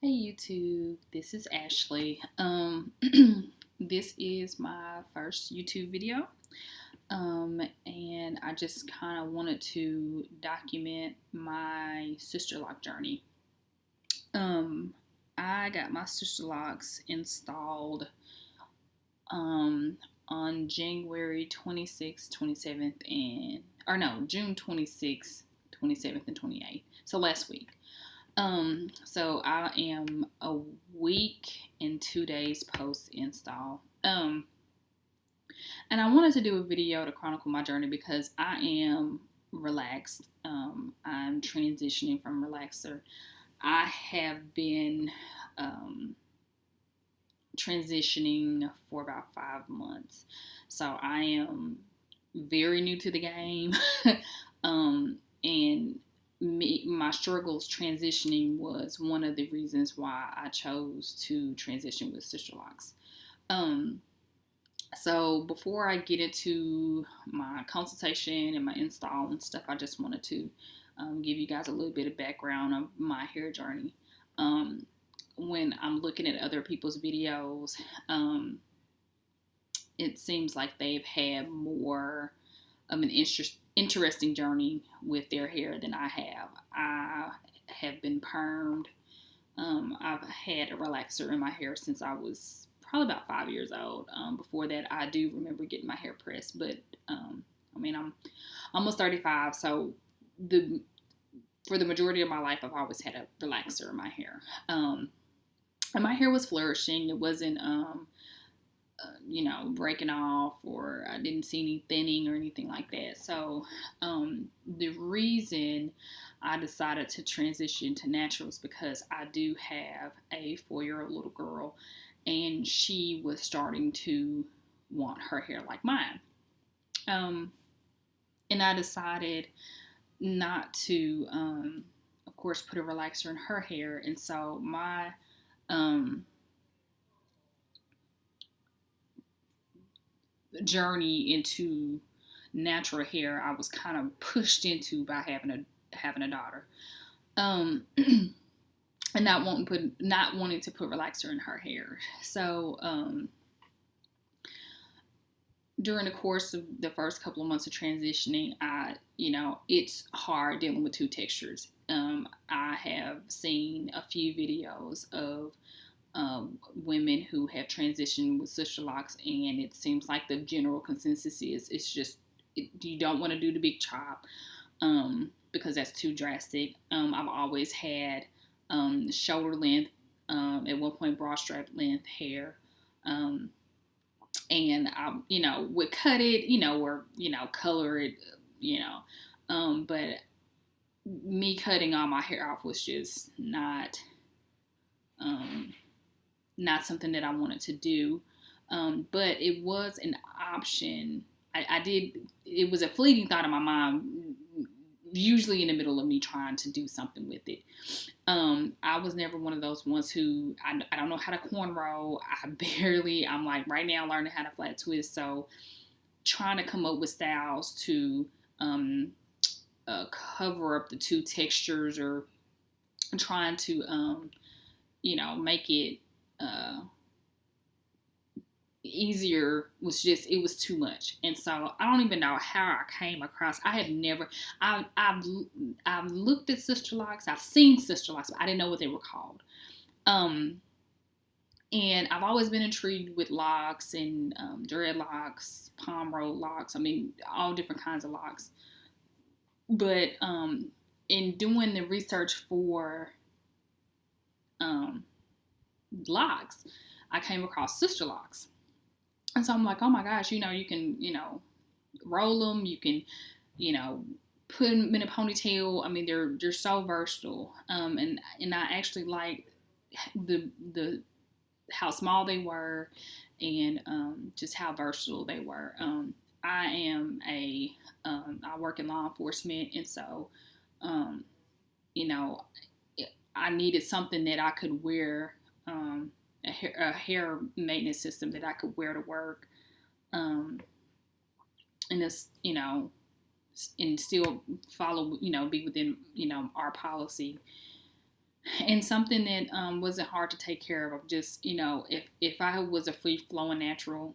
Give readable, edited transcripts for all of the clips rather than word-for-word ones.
Hey YouTube, this is Ashley. This is my first YouTube video. And I just kind of wanted to document my Sisterlock journey. I got my Sisterlocks installed on January 26th, 27th, June 26th, 27th, and 28th. So last week. So I am a week and 2 days post install. And I wanted to do a video to chronicle my journey because I am relaxed. I'm transitioning from relaxer. I have been transitioning for about 5 months. So I am very new to the game. And my struggles transitioning was one of the reasons why I chose to transition with Sisterlocks. So before I get into my consultation and my install and stuff, I just wanted to give you guys a little bit of background of my hair journey. When I'm looking at other people's videos, it seems like they've had more of an interesting journey with their hair than I have. I have been permed. I've had a relaxer in my hair since I was probably about 5 years old. Before that, I do remember getting my hair pressed, but I'm almost 35, so for the majority of my life, I've always had a relaxer in my hair. And my hair was flourishing. It wasn't breaking off, or I didn't see any thinning or anything like that. So the reason I decided to transition to natural is because I do have a 4-year-old little girl, and she was starting to want her hair like mine. And I decided not to, of course, put a relaxer in her hair. And so my journey into natural hair, I was kind of pushed into by having a daughter, and not wanting to put relaxer in her hair. So during the course of the first couple of months of transitioning, it's hard dealing with two textures. I have seen a few videos of women who have transitioned with Sisterlocks, and it seems like the general consensus is you don't want to do the big chop because that's too drastic. I've always had shoulder length, at one point broad strap length hair, and I would cut it, or color it, but me cutting all my hair off was just not something that I wanted to do. But it was an option. It was a fleeting thought in my mind, usually in the middle of me trying to do something with it. I was never one of those ones who, I don't know how to cornrow. I'm like right now learning how to flat twist. So trying to come up with styles to cover up the two textures, or trying to, make it easier it was too much. And so I don't even know how I came across. I've looked at Sisterlocks, I've seen Sisterlocks, but I didn't know what they were called. And I've always been intrigued with locks and dreadlocks, palm roll locks. I mean, all different kinds of locks. But in doing the research for locks, I came across Sisterlocks. And so I'm like, oh my gosh, you can, roll them. You can, put them in a ponytail. I mean, they're so versatile. And I actually like the how small they were, and just how versatile they were. I work in law enforcement, and so, I needed something that I could wear, a hair maintenance system that I could wear to work, and this, and still follow, be within, our policy. And something that wasn't hard to take care of. Just, if I was a free flowing natural,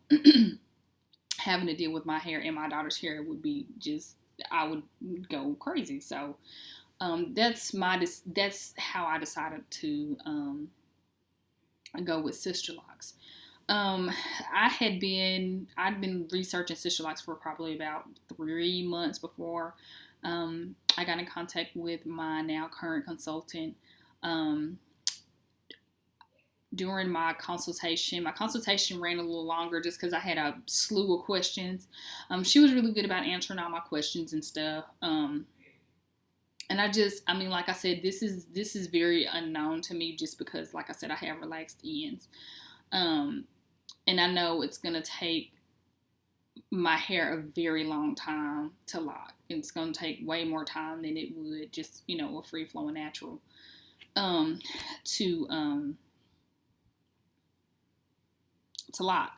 having to deal with my hair and my daughter's hair would be just, I would go crazy. So that's how I decided to go with Sisterlocks. Um, I'd been researching Sisterlocks for probably about 3 months before I got in contact with my now current consultant. Um, During my consultation ran a little longer just because I had a slew of questions. She was really good about answering all my questions and stuff. And like I said, this is very unknown to me just because, like I said, I have relaxed ends. Um, and I know it's gonna take my hair a very long time to lock. It's gonna take way more time than it would just, a free flowing natural. Um, to to lock.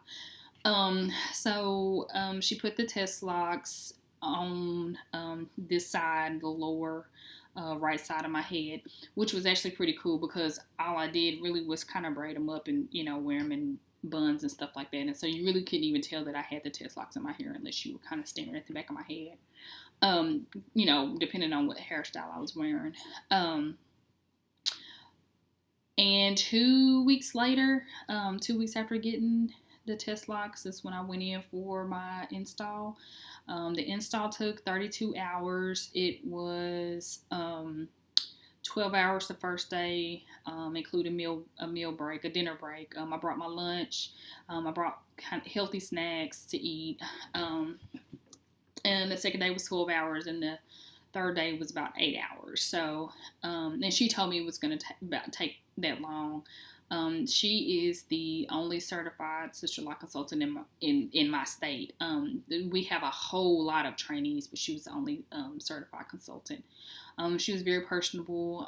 So she put the test locks on this side, the lower right side of my head, which was actually pretty cool because all I did really was kind of braid them up and, wear them in buns and stuff like that. And so you really couldn't even tell that I had the test locks in my hair unless you were kind of staring at the back of my head, depending on what hairstyle I was wearing. And 2 weeks later, 2 weeks after getting the test locks, is when I went in for my install. The install took 32 hours. It was 12 hours the first day, including a meal break, a dinner break. I brought my lunch. I brought kind of healthy snacks to eat. And the second day was 12 hours, and the third day was about 8 hours. So, and she told me it was going to take that long. She is the only certified Sisterlock consultant in my state. We have a whole lot of trainees, but she was the only certified consultant. She was very personable,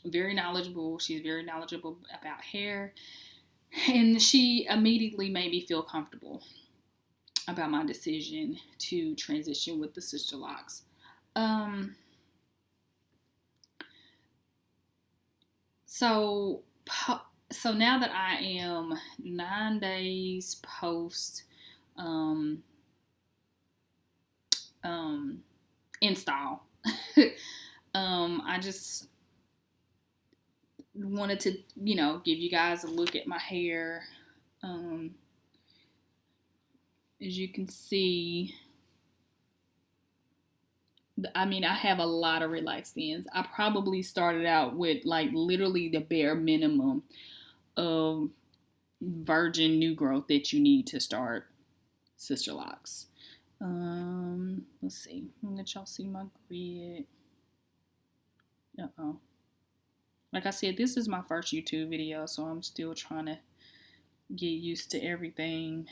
very knowledgeable. She's very knowledgeable about hair, and she immediately made me feel comfortable about my decision to transition with the Sisterlocks. Um, so, so now that I am 9 days post um, install, I just wanted to, give you guys a look at my hair. As you can see, I have a lot of relaxed ends. I probably started out with like literally the bare minimum of virgin new growth that you need to start Sisterlocks. Let's see. Let y'all see my grid. Like I said, this is my first YouTube video, so I'm still trying to get used to everything.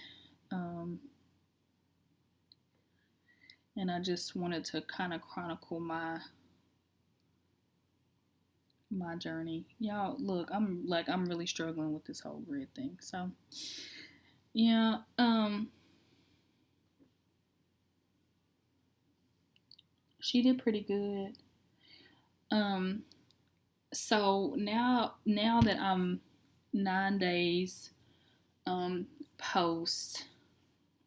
And I just wanted to kind of chronicle my journey. Y'all, look, I'm really struggling with this whole grid thing. So, yeah, she did pretty good. So now that I'm 9 days post,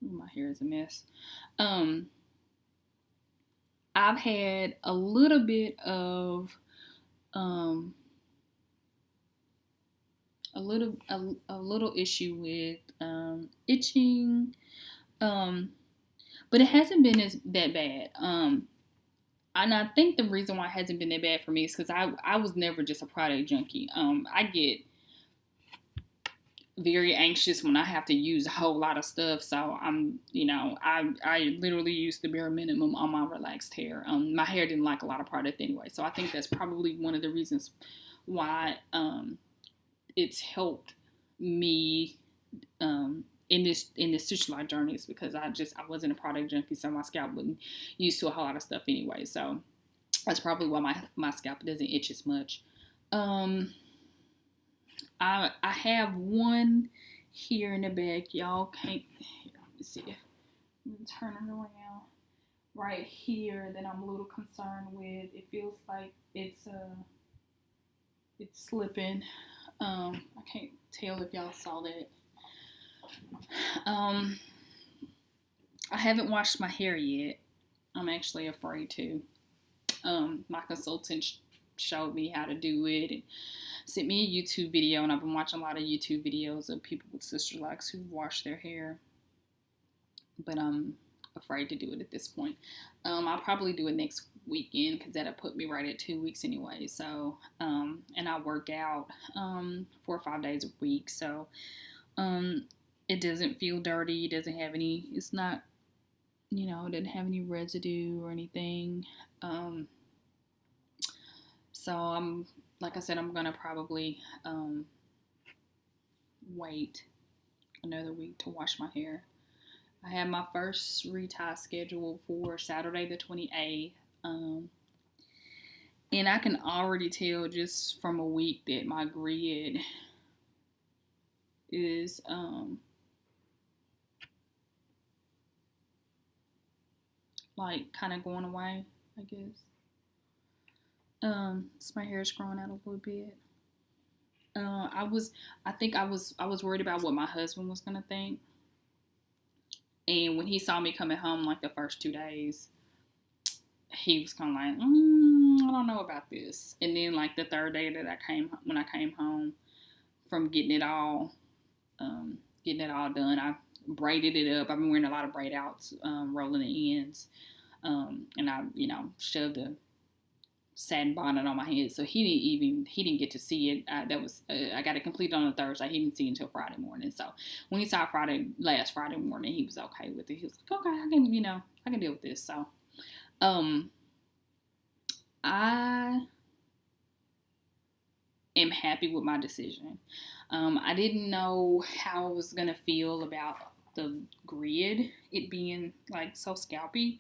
my hair is a mess. I've had a little bit of a little issue with itching, but it hasn't been that bad. And I think the reason why it hasn't been that bad for me is because I was never just a product junkie. I get very anxious when I have to use a whole lot of stuff. So I literally use the bare minimum on my relaxed hair. My hair didn't like a lot of product anyway. So I think that's probably one of the reasons why it's helped me in this Sisterlock journey, is because I wasn't a product junkie, so my scalp wasn't used to a whole lot of stuff anyway. So that's probably why my scalp doesn't itch as much. I have one here in the back. Y'all can't. Here, let me see. I'm turning around right here that I'm a little concerned with. It feels like it's it's slipping. I can't tell if y'all saw that. Um, I haven't washed my hair yet. I'm actually afraid to. My consultant showed me how to do it and sent me a YouTube video, and I've been watching a lot of YouTube videos of people with Sisterlocks who wash their hair, but I'm afraid to do it at this point. I'll probably do it next weekend because that'll put me right at 2 weeks anyway. So, and I work out 4 or 5 days a week, so it doesn't feel dirty. It doesn't have any. It's not, it doesn't have any residue or anything. So like I said, I'm gonna probably wait another week to wash my hair. I have my first retie scheduled for Saturday the 28th. And I can already tell just from a week that my grid is like kind of going away, I guess. So my hair is growing out a little bit. I was worried about what my husband was gonna think. And when he saw me coming home like the first 2 days, he was kind of like, I don't know about this. And then like the third day that when I came home from getting it all done, I braided it up. I've been wearing a lot of braid outs, rolling the ends, and I, shoved a satin bonnet on my head, so he didn't get to see it. I got it completed on a Thursday. He didn't see it until Friday morning. So when he saw last Friday morning, he was okay with it. He was like, okay, I can deal with this. So I am happy with my decision. I didn't know how I was gonna feel about the grid, it being like so scalpy,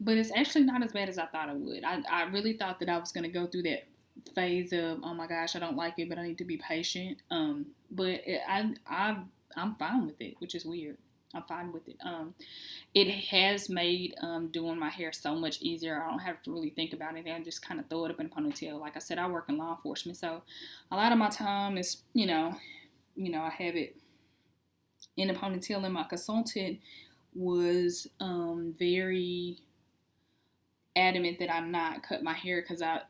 but it's actually not as bad as I thought it would. I really thought that I was going to go through that phase of, oh my gosh, I don't like it, but I need to be patient. But I'm fine with it, which is weird. I'm fine with it. It has made doing my hair so much easier. I don't have to really think about anything. I just kind of throw it up in a ponytail. Like I said, I work in law enforcement, so a lot of my time is, I have it in a ponytail, and my consultant was very adamant that I not cut my hair because I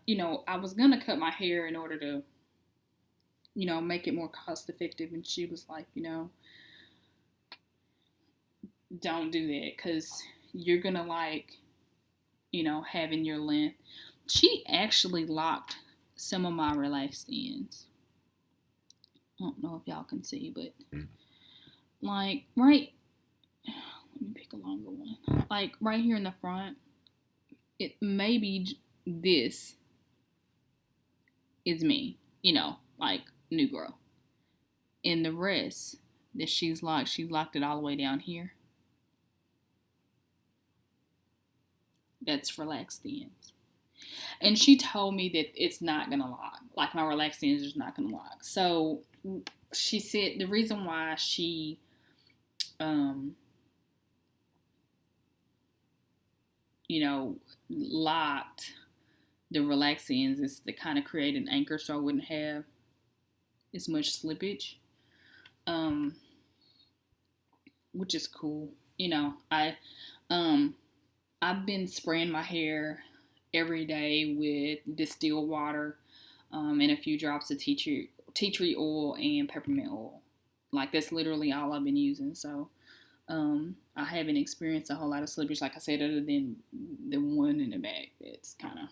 was gonna cut my hair in order to, make it more cost effective, and she was like, don't do that because you're gonna like, having your length. She actually locked some of my relaxed ends. I don't know if y'all can see, but like right, let me pick a longer one. Like right here in the front, it maybe this is me, like new girl. And the rest that she's locked it all the way down here. That's relaxed ends. And she told me that it's not gonna lock. Like my relaxed ends is not gonna lock. So she said the reason why she locked the relaxed ends is to kind of create an anchor so I wouldn't have as much slippage, which is cool. I've been spraying my hair every day with distilled water, and a few drops of tea tree oil and peppermint oil. Like that's literally all I've been using. So I haven't experienced a whole lot of slippage, like I said, other than the one in the back that's kind of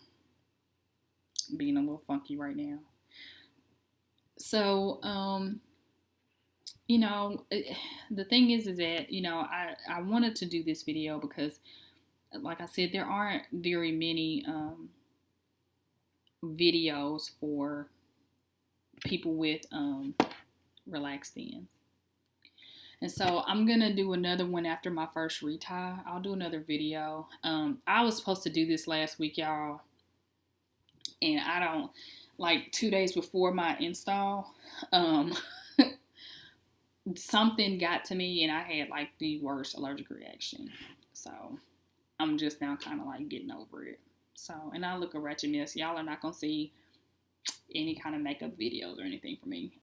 being a little funky right now. So, the thing is that, I wanted to do this video because, like I said, there aren't very many videos for people with relaxed ends. And so I'm going to do another one after my first retie. I'll do another video. I was supposed to do this last week, y'all. And I don't, like 2 days before my install, something got to me and I had like the worst allergic reaction. So I'm just now kind of like getting over it. So, and I look a wretched mess. Y'all are not going to see any kind of makeup videos or anything for me.